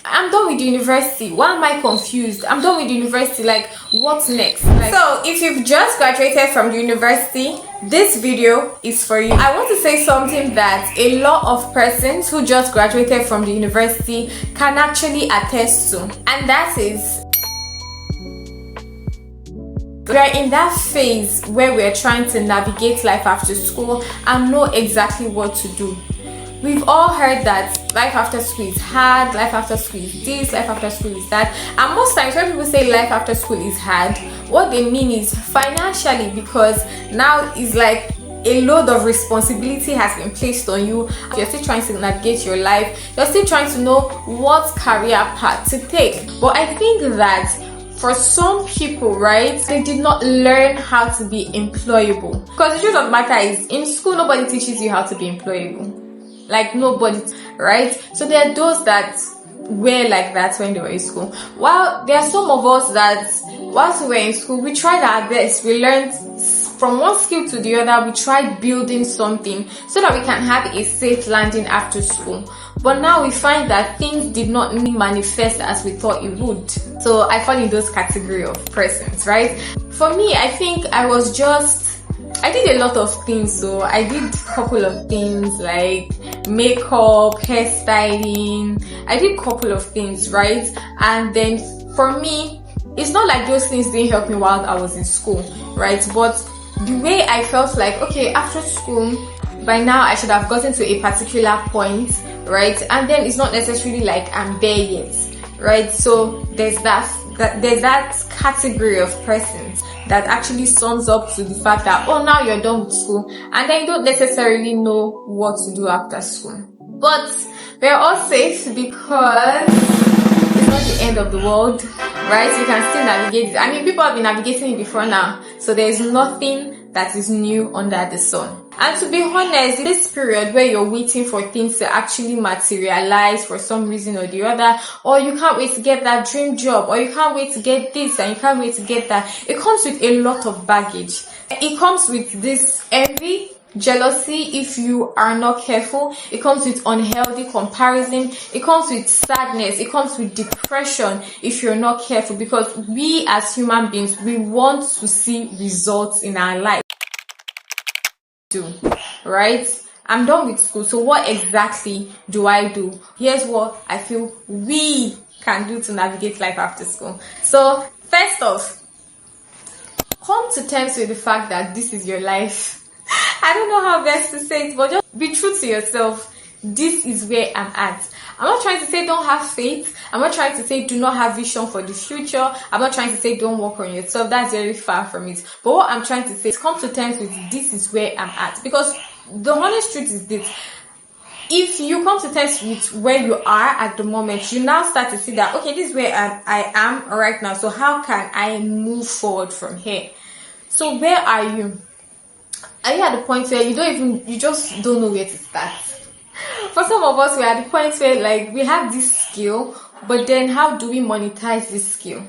I'm done with university. Why am I confused? I'm done with university. Like, what's next? So if you've just graduated from the university, this video is for you. I want to say something that a lot of persons who just graduated from the university can actually attest to, and that is, we are in that phase where we are trying to navigate life after school and know exactly what to do. We've all heard that life after school is hard, life after school is this, life after school is that. And most times when people say life after school is hard, what they mean is financially, because now it's like a load of responsibility has been placed on you. You're still trying to navigate your life. You're still trying to know what career path to take. But I think that for some people, right, they did not learn how to be employable. Because the truth of the matter is, in school, nobody teaches you how to be employable. Like, nobody, right? So there are those that were like that when they were in school. While there are some of us that, whilst we were in school, we tried our best. We learned from one skill to the other. We tried building something so that we can have a safe landing after school. But now we find that things did not manifest as we thought it would. So I fall in those category of persons, right? For me, I think I did a lot of things. So I did a couple of things like makeup, hairstyling. I did a couple of things, right? And then for me, it's not like those things didn't help me while I was in school, right? But the way I felt like, okay, after school, by now I should have gotten to a particular point, right? And then it's not necessarily like I'm there yet, right? So there's that category of persons that actually sums up to the fact that, oh, now you're done with school, and then you don't necessarily know what to do after school. But we're all safe because it's not the end of the world, right? You can still navigate it. I mean, people have been navigating it before now, so there's nothing that is new under the sun. And to be honest, in this period where you're waiting for things to actually materialize for some reason or the other, or you can't wait to get that dream job, or you can't wait to get this and you can't wait to get that, it comes with a lot of baggage. It comes with this envy, jealousy if you are not careful. It comes with unhealthy comparison. It comes with sadness. It comes with depression if you're not careful, because we as human beings, we want to see results in our life. Right? I'm done with school, so what exactly do I do? Here's what I feel we can do to navigate life after school. So first off, come to terms with the fact that this is your life. I don't know how best to say it, but just be true to yourself. This is where I'm at. I'm not trying to say don't have faith. I'm not trying to say do not have vision for the future. I'm not trying to say don't work on yourself. That's very far from it. But what I'm trying to say is come to terms with this is where I'm at. Because the honest truth is this. If you come to terms with where you are at the moment, you now start to see that, okay, this is where I am right now. So how can I move forward from here? So where are you? Are you at the point where you just don't know where to start? For some of us, we're at the point where like we have this skill, but then how do we monetize this skill?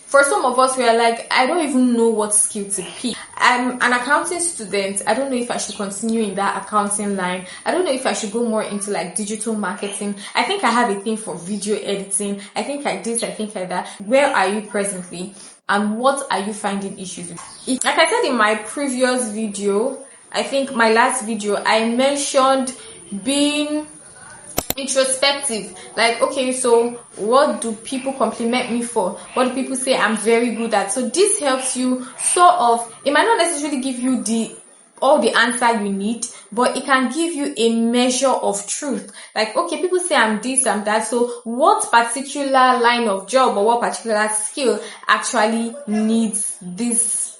For some of us, we are like, I don't even know what skill to pick. I'm an accounting student. I don't know if I should continue in that accounting line. I don't know if I should go more into like digital marketing. I think I have a thing for video editing. I think I this, I think like that. Where are you presently? And what are you finding issues with? Like I said in my previous video, I think my last video, I mentioned being introspective. Like, okay, so what do people compliment me for? What do people say I'm very good at? So this helps you sort of, it might not necessarily give you all the answer you need, but it can give you a measure of truth. Like, okay, people say I'm this, I'm that. So what particular line of job or what particular skill actually needs this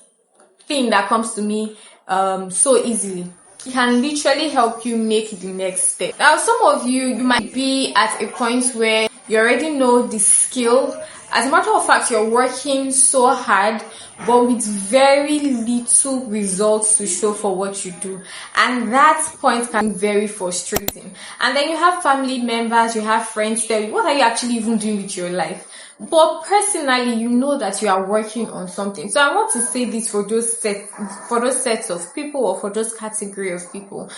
thing that comes to me so easily? It can literally help you make the next step. Now, some of you might be at a point where you already know the skill. As a matter of fact, you're working so hard, but with very little results to show for what you do. And that point can be very frustrating. And then you have family members, you have friends tell you, what are you actually even doing with your life? But personally, you know that you are working on something. So I want to say this for those sets of people, or for those category of people.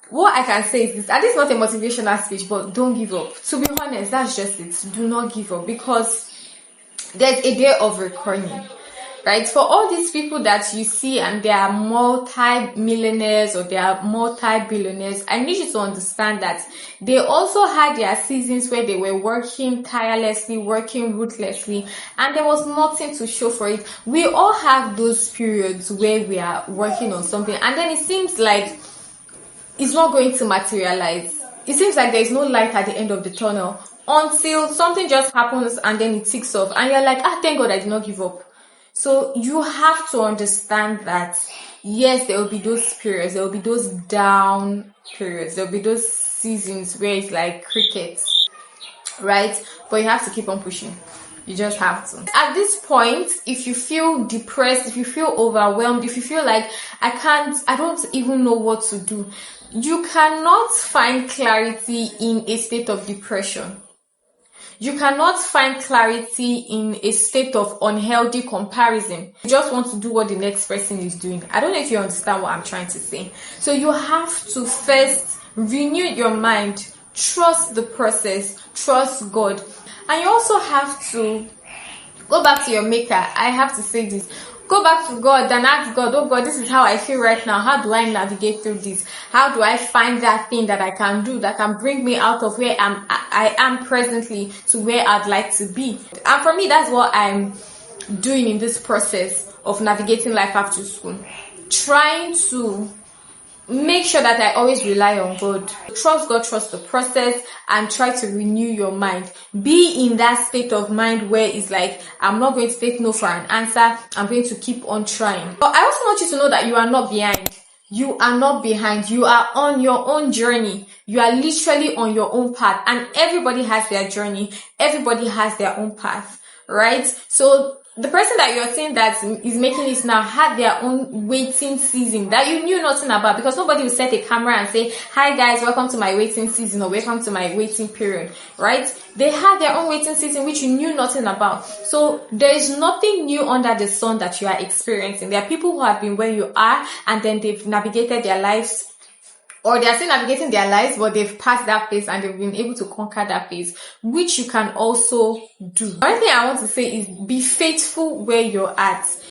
what I can say is this, and this is not a motivational speech, but don't give up. To be honest, that's just it. Do not give up, because there's a day of reckoning, right? For all these people that you see and they are multi-millionaires or they are multi-billionaires, I need you to understand that they also had their seasons where they were working tirelessly, working ruthlessly, and there was nothing to show for it. We all have those periods where we are working on something and then it seems like it's not going to materialize. It seems like there is no light at the end of the tunnel until something just happens and then it ticks off and you're like, thank God I did not give up. So you have to understand that yes, there will be those periods, there will be those down periods, there will be those seasons where it's like cricket, right? But you have to keep on pushing. You just have to. At this point, if you feel depressed, if you feel overwhelmed, if you feel like I don't even know what to do, you cannot find clarity in a state of depression. You cannot find clarity in a state of unhealthy comparison. You just want to do what the next person is doing. I don't know if you understand what I'm trying to say. So you have to first renew your mind, trust the process, trust God. And you also have to go back to your maker. I have to say this. Go back to God and ask God, oh God, this is how I feel right now. How do I navigate through this? How do I find that thing that I can do that can bring me out of where I am presently to where I'd like to be? And for me, that's what I'm doing in this process of navigating life after school. Trying to make sure that I always rely on God. Trust God, trust the process, and try to renew your mind. Be in that state of mind where it's like, I'm not going to take no for an answer. I'm going to keep on trying. But I also want you to know that you are not behind. You are not behind. You are on your own journey. You are literally on your own path. And everybody has their journey. Everybody has their own path, right? So the person that you're saying that is making it now had their own waiting season that you knew nothing about, because nobody will set a camera and say, hi guys, welcome to my waiting season or welcome to my waiting period, right? They had their own waiting season which you knew nothing about. So there is nothing new under the sun that you are experiencing. There are people who have been where you are and then they've navigated their lives, or they are still navigating their lives, but they've passed that phase and they've been able to conquer that phase, which you can also do. One thing I want to say is be faithful where you're at.